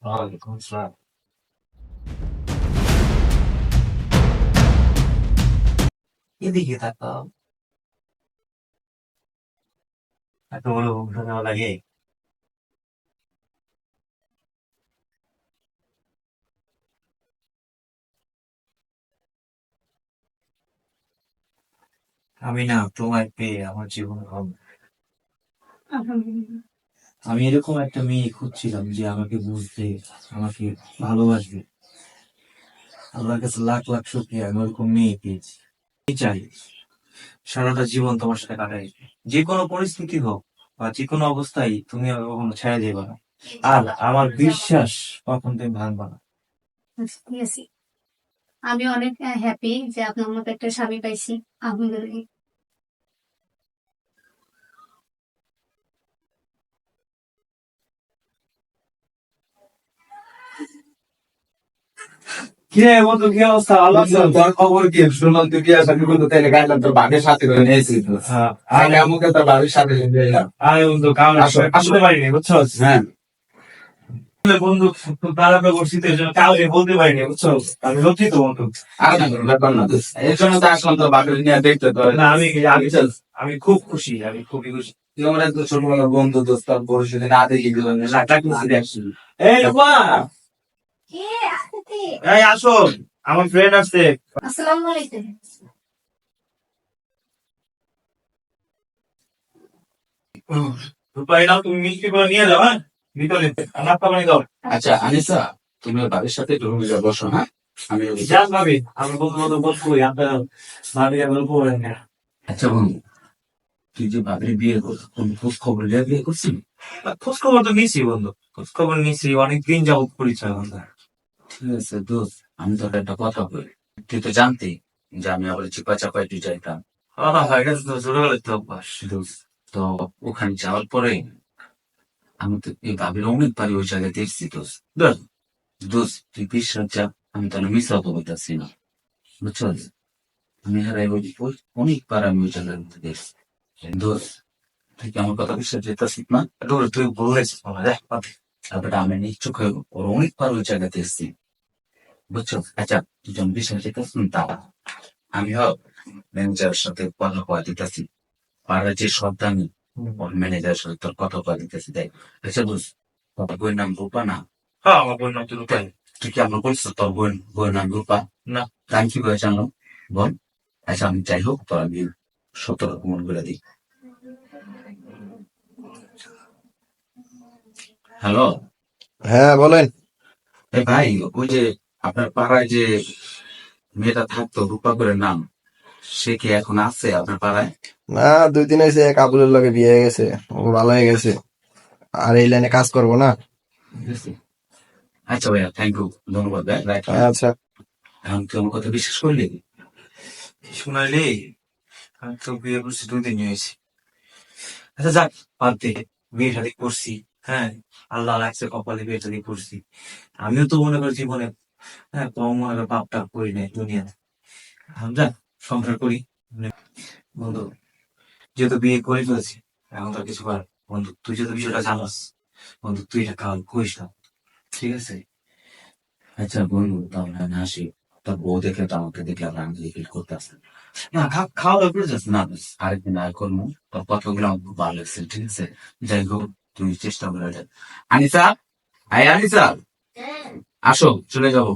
ওয়ালাইকুম আসসালাম। এদিকে তাকাও। এত বড় বন্ধু নেওয়া লাগে? আমি না তোমায় পেয়ে আমার জীবন হবে। আলহামদুলিল্লাহ। আমি এরকম একটা মেয়ে খুঁজছিলাম যে আমাকে বুঝবে, আমাকে ভালোবাসবে। আল্লাহর কাছে লাখ লাখ শুকরিয়া, আমি ওরকম মেয়ে পেয়েছি। আমি চাই সারাটা জীবন তোমার সাথে কাটাই, যে কোনো পরিস্থিতি হোক বা যে কোনো অবস্থায় তুমি আমাকে কখনো ছেড়ে দেবে না। আর আমার বিশ্বাস কখন তুমি ভাঙবা না। আচ্ছা, ঠিক আছে। আমি অনেক হ্যাপি যে আপনার মতো একটা স্বামী পাইছি। আলহামদুলিল্লাহ। কি রে বন্ধু, কি অবস্থা? ভালো আছো? তোর খবর কি? শুনলাম তুই বিয়ে শাদী করতে তাইলে গাইলাম তোর ভাবির সাথে করে নিয়েছিস। হ্যাঁ, আগে আমাকে তোর ভাবির সাথে নিয়ে এলাম। আরে বন্ধু, কারণ আসো, আসো। আসতে পারিনি, বুঝছো? হ্যাঁ, বন্ধু খুব তাড়াহুড়ো করছি তো, এই জন্য কাউকে বলতে পারিনি, বুঝছো? আমি লজ্জিত বন্ধু। আর না কোনো ব্যাপার না। এর জন্য তো আসলাম তোর ভাবির নিয়ে দেখতে তো। না, আমি চল, আমি খুব খুশি, আমি খুবই খুশি। তুই আমার একটু ছোটবেলার বন্ধু, দোস্ত, তোর পরিস্থিতি না দেখি দেখছি। এই রূপা, কে আসতে? এই আসো, আমার ফ্রেন্ড আসছে। আসসালামু আলাইকুম। রূপা, এটাও তুমি মিষ্টি করে নিয়ে যাও, হ্যাঁ? ভিতরে নাস্তা পানি দাও। আচ্ছা আনিসা, তুমি ওর ভাবির সাথে একটু রুমে বসো, হ্যাঁ? আমি যান ভাবি, আমি বন্ধু মতো বলবো, আপনার ভাবি আমার উপরে না। আচ্ছা বন্ধু, তুই যে ভাবির বিয়ে করছিস, কোন খোঁজ খবর নিয়ে বিয়ে করছিস? খোঁজ খবর তো নিছি বন্ধু, খোঁজ খবর নিছি, অনেকদিন যাবত পরিচয় আমাদের। ঠিক আছে দোস্ত, আমি তোর একটা কথা বলি। তুই তো জানতি যে আমি আবার চিপা চাপাই তুই যাইতাম এটা তো ছোটবেলার তো অভ্যাস। দোস্ত। তো ওখানে যাওয়ার পরে আমি তো এই ভাবির অনেকবারই ওই জায়গায় দেখছি দোস্ত। দেখ দোস্ত, তুই বিশ্বাস যা, আমি তাহলে মিস আউট হইতাছি না, বুঝছো? আমি হারাই অনেকবার আমি ওই জায়গার মধ্যে দেখছি দোস্ত। তুই কি আমার কথা বিশ্বাস যেতেছিস না? তুই বলেছিস মনে হয়, দেখ ভাবি। তারপরে আমি নিশ্চয় ওর অনেকবার ওই জায়গাতে এসছি, বুঝছো? আচ্ছা, তুই যখন বিশ্বাস যেতেছিস না তাও আমি হোক ম্যানেজারের সাথে কথা কয়া দিতেছি, পাড়ার যে সর্দানি ওর ম্যানেজারের সাথে তোর কথা কয়া দিতেছি। দেখ আচ্ছা দোস্ত, তোর বইয়ের নাম রূপা না? হ্যাঁ, আমার বোন নাম তো রূপাই। তুই কি আমরা বলছিস তোর বইয়ের নাম রূপা? না। তাই আমি কি করে জানলাম বল? আচ্ছা আমি যাই হোক, তোর আমি 17 মন করে দিই। হ্যালো, হ্যাঁ বলেন। এ ভাই, ওই যে আপনার পাড়ায় যে মেয়েটা থাকতো রূপা করে নাম, সে কি এখন আছে আপনার পাড়ায়? না, 2 দিন হয়েছে, এক আবুলের লগে বিয়ে হয়ে গেছে, ও ভালো হয়ে গেছে। আর এই লাইনে কাজ করবো না। ঠিক আছে। আচ্ছা ভাইয়া, থ্যাংক ইউ, ধন্যবাদ ভাই, রাখলাম। আচ্ছা। এখন তুই আমার কথা বিশ্বাস করলি? শুনাইলে আমি তো বিয়ে করছি 2 দিন হয়েছে। আচ্ছা যাক, বাদ দে, বিয়ে শাদী করছি। হ্যাঁ, আল্লাহ রাখছে কপালে, বিয়ে শাদী করছি। আমিও তো মনে করি জীবনে, হ্যাঁ, কম মনে করি পাপ টাপ করি নাই দুনিয়াতে। এখন যাক, সংসার করি। বন্ধু, যেহেতু বিয়ে করে ফেলেছি, এখন তো আর কিছু করার। বন্ধু, তুই যেহেতু বিষয়টা জানাস, বন্ধু তুই এটা কাল করিস না, ঠিক আছে? আচ্ছা বন্ধু, তাহলে আমি আসি। তোর বউ দেখে তো আমাকে দেখলে আমি ফিল করতে আসি না, খাওয়া দাওয়া করে যাস না। না। আরেকদিন আর করবো। তোর কথাগুলো আমার খুব ভালো লাগছে, ঠিক আছে? যাই হোক, তুই চেষ্টা করে দেখ। আনিসা, আয় আনিসা, আসো, চলে যাবো।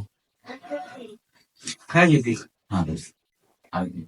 হ্যাঁ, যদি হ্যাঁ, আরেকদিন